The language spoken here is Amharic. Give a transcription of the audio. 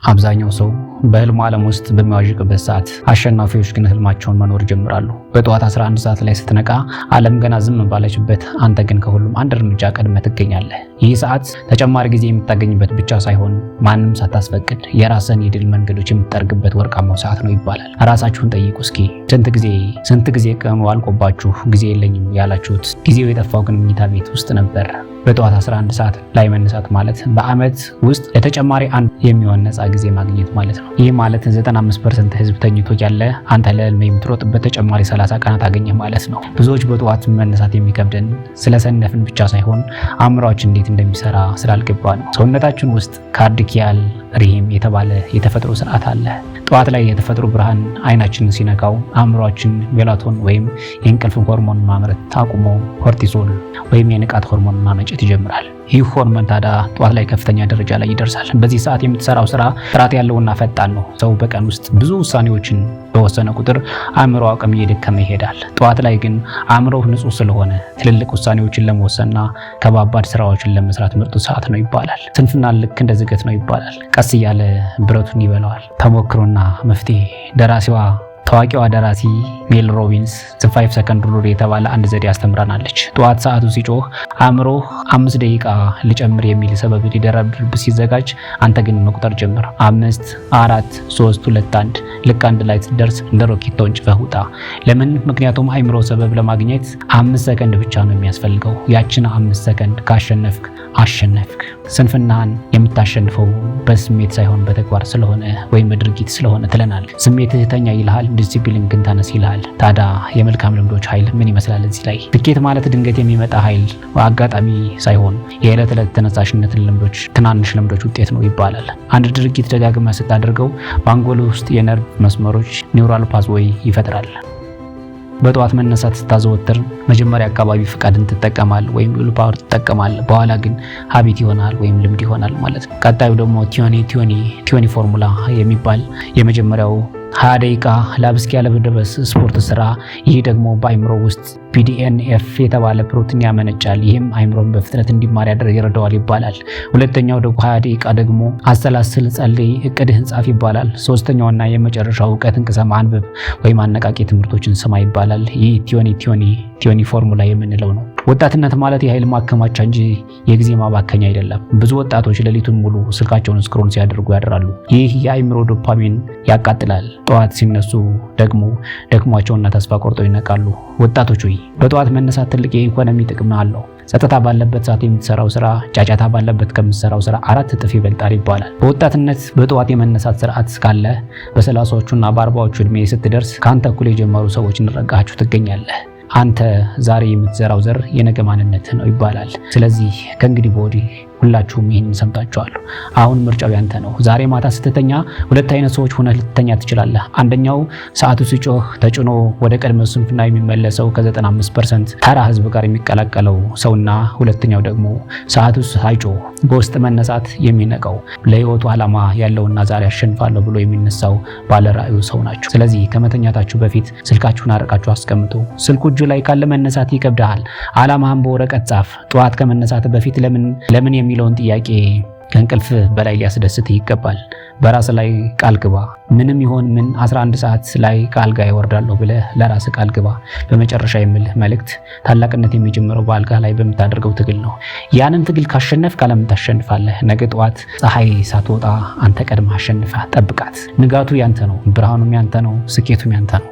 አብዛኛው ሰው በህልሙ ዓለም ውስጥ በሚዋዥቅበት ሰዓት፣ አሸናፊዎች ግን ህልማቸውን መኖር ይጀምራሉ። በጠዋት 11 ሰዓት ላይ ስትነቃ ዓለም ገና ዝም ባለችበት፣ አንተ ግን ከሁሉም አንድ እርምጃ ቀድመህ ትገኛለህ። ይህ ሰዓት ተጨማሪ ጊዜ የምታገኝበት ብቻ ሳይሆን ማንም ሳታስፈቅድ የራስን የድል መንገዶች የምትጠርግበት ወርቃማው ሰዓት ነው ይባላል። ራሳችሁን ጠይቁ እስኪ፣ ስንት ጊዜ ቀኑ አልቆባችሁ ጊዜ የለኝም ያላችሁት? ጊዜው የጠፋው ግን መኝታ ቤት ውስጥ ነበር። በጠዋት 11 ሰዓት ላይ መነሳት ማለት በአመት ውስጥ ለተጨማሪ አንድ የሚሆን ነፃ ጊዜ ማግኘት ማለት ነው። ይህ ማለት 95% ህዝብ ተኝቶ ያለ አንተ ለህልም የምትሮጥበት ተጨማሪ 30 ቀናት አገኘህ ማለት ነው። ብዙዎች በጠዋት መነሳት የሚከብደን ስለሰነፍን ብቻ ሳይሆን አእምሯችን እንዴት እንደሚሰራ ስላልገባ ነው። ሰውነታችን ውስጥ ካርዲያል ሪሂም የተባለ የተፈጥሮ ስርዓት አለ። ጠዋት ላይ የተፈጥሮ ብርሃን አይናችንን ሲነካው አእምሯችን ሜላቶን ወይም የእንቅልፍ ሆርሞን ማምረት አቁሞ ኮርቲሶል ወይም የንቃት ሆርሞን ማመንጨት ይጀምራል። ይህ ሆርሞን ታዲያ ጠዋት ላይ ከፍተኛ ደረጃ ላይ ይደርሳል። በዚህ ሰዓት የምትሰራው ስራ ጥራት ያለውና ፈጣን ነው። ሰው በቀን ውስጥ ብዙ ውሳኔዎችን በወሰነ ቁጥር አእምሮ አቅም እየደከመ ይሄዳል። ጠዋት ላይ ግን አእምሮ ንጹህ ስለሆነ ትልልቅ ውሳኔዎችን ለመወሰንና ከባባድ ስራዎችን ለመስራት ምርጡ ሰዓት ነው ይባላል። ስንፍና ልክ እንደ ዝገት ነው ይባላል። ቀስ እያለ ብረቱን ይበላዋል። ተሞክሮና መፍትሄ። ታዋቂዋ ደራሲ ሜል ሮቢንስ ዘ 5 ሰከንድ ሩል የተባለ አንድ ዘዴ አስተምራናለች። ጠዋት ሰዓቱ ሲጮህ አእምሮ 5 ደቂቃ ልጨምር የሚል ሰበብ ሊደረብብ ሲዘጋጅ፣ አንተ ግን መቁጠር ጀምር። 5 4 3 2 1 ልክ አንድ ላይ ስትደርስ እንደ ሮኬት ተወንጭፈህ ውጣ። ለምን? ምክንያቱም አእምሮ ሰበብ ለማግኘት 5 ሰከንድ ብቻ ነው የሚያስፈልገው። ያችን 5 ሰከንድ ካሸነፍክ አሸነፍክ። ስንፍናን የምታሸንፈው በስሜት ሳይሆን በተግባር ስለሆነ ወይም በድርጊት ስለሆነ ትለናል። ስሜትህ ተኛ ይልሃል፣ ዲሲፕሊን ግን ተነስ ይልሃል። ታዲያ የመልካም ልምዶች ኃይል ምን ይመስላል? እዚህ ላይ ስኬት ማለት ድንገት የሚመጣ ኃይል አጋጣሚ ሳይሆን የዕለት ዕለት ተነሳሽነትን ልምዶች፣ ትናንሽ ልምዶች ውጤት ነው ይባላል። አንድ ድርጊት ደጋግመህ ስታደርገው በአንጎል ውስጥ የነርቭ መስመሮች ኒውራል ፓስዌይ ይፈጥራል። በጠዋት መነሳት ስታዘወትር መጀመሪያ አካባቢ ፍቃድን ትጠቀማል ወይም ዊል ፓወር ትጠቀማል። በኋላ ግን ሀቢት ይሆናል ወይም ልምድ ይሆናል ማለት ነው። ቀጣዩ ደግሞ ቲዮኒ ፎርሙላ የሚባል የመጀመሪያው 20 ደቂቃ ላብ እስኪያለበስ ስፖርት ስራ። ይህ ደግሞ በአይምሮ ውስጥ BDNF የተባለ ፕሮቲን ያመነጫል። ይህም አይምሮን በፍጥነት እንዲማር ይረዳዋል ይባላል። ሁለተኛው ደግሞ 20 ደቂቃ ደግሞ አሰላስል፣ ጸልይ፣ እቅድህን ጻፍ ይባላል። ሶስተኛውና የመጨረሻው እውቀትን ቅሰም፣ አንብብ ወይም አነቃቂ ትምህርቶችን ስማ ይባላል። ይህ ቲዮኒ ፎርሙላ የምንለው ነው። ወጣትነት ማለት የኃይል ማከማቻ እንጂ የጊዜ ማባከኛ አይደለም። ብዙ ወጣቶች ሌሊቱን ሙሉ ስልካቸውን ስክሮል ሲያደርጉ ያድራሉ። ይህ የአይምሮ ዶፓሚን ያቃጥላል። ጠዋት ሲነሱ ደግሞ ደክሟቸውና ተስፋ ቆርጠው ይነቃሉ። ወጣቶች ሆይ በጠዋት መነሳት ትልቅ የኢኮኖሚ ጥቅም አለው። ጸጥታ ባለበት ሰዓት የምትሰራው ስራ ጫጫታ ባለበት ከምትሰራው ስራ 4 እጥፍ ይበልጣል ይባላል። በወጣትነት በጠዋት የመነሳት ስርዓት ካለ በ30ዎቹና በ40ዎቹ እድሜ ስትደርስ ከአንተ እኩል የጀመሩ ሰዎችን ረጋችሁ ትገኛለህ። አንተ ዛሬ የምትዘራው ዘር የነገ ማንነት ነው ይባላል። ስለዚህ ከእንግዲህ በወዲህ ሁላችሁም ይህንን ሰምታችኋል። አሁን ምርጫው ያንተ ነው። ዛሬ ማታ ስትተኛ ሁለት አይነት ሰዎች ሆነህ ልትተኛ ትችላለህ። አንደኛው ሰዓቱ ሲጮህ ተጭኖ ወደ ቀድሞ ስንፍና የሚመለሰው ከ95% ተራ ህዝብ ጋር የሚቀላቀለው ሰውና ሁለተኛው ደግሞ ሰዓቱ ሳይጮህ በውስጥ መነሳት የሚነቀው ለህይወቱ ዓላማ ያለውና ዛሬ አሸንፋለሁ ብሎ የሚነሳው ባለ ራዕዩ ሰው ናቸው። ስለዚህ ከመተኛታችሁ በፊት ስልካችሁን አርቃችሁ አስቀምጡ። ስልኩ እጅ ላይ ካለ መነሳት ይከብዳል። ዓላማህን በወረቀት ጻፍ። ጠዋት ከመነሳት በፊት ለምን የሚለውን ጥያቄ ከእንቅልፍ በላይ ሊያስደስትህ ይገባል። በራስ ላይ ቃል ግባ። ምንም ይሆን ምን 11 ሰዓት ላይ ከአልጋ ይወርዳለሁ ብለህ ለራስ ቃል ግባ። በመጨረሻ የምልህ መልእክት ታላቅነት የሚጀምረው በአልጋ ላይ በምታደርገው ትግል ነው። ያንን ትግል ካሸነፍክ ዓለምን ታሸንፋለህ። ነገ ጠዋት ፀሐይ ሳትወጣ አንተ ቀድመህ አሸንፈህ ጠብቃት። ንጋቱ ያንተ ነው፣ ብርሃኑም ያንተ ነው፣ ስኬቱም ያንተ ነው።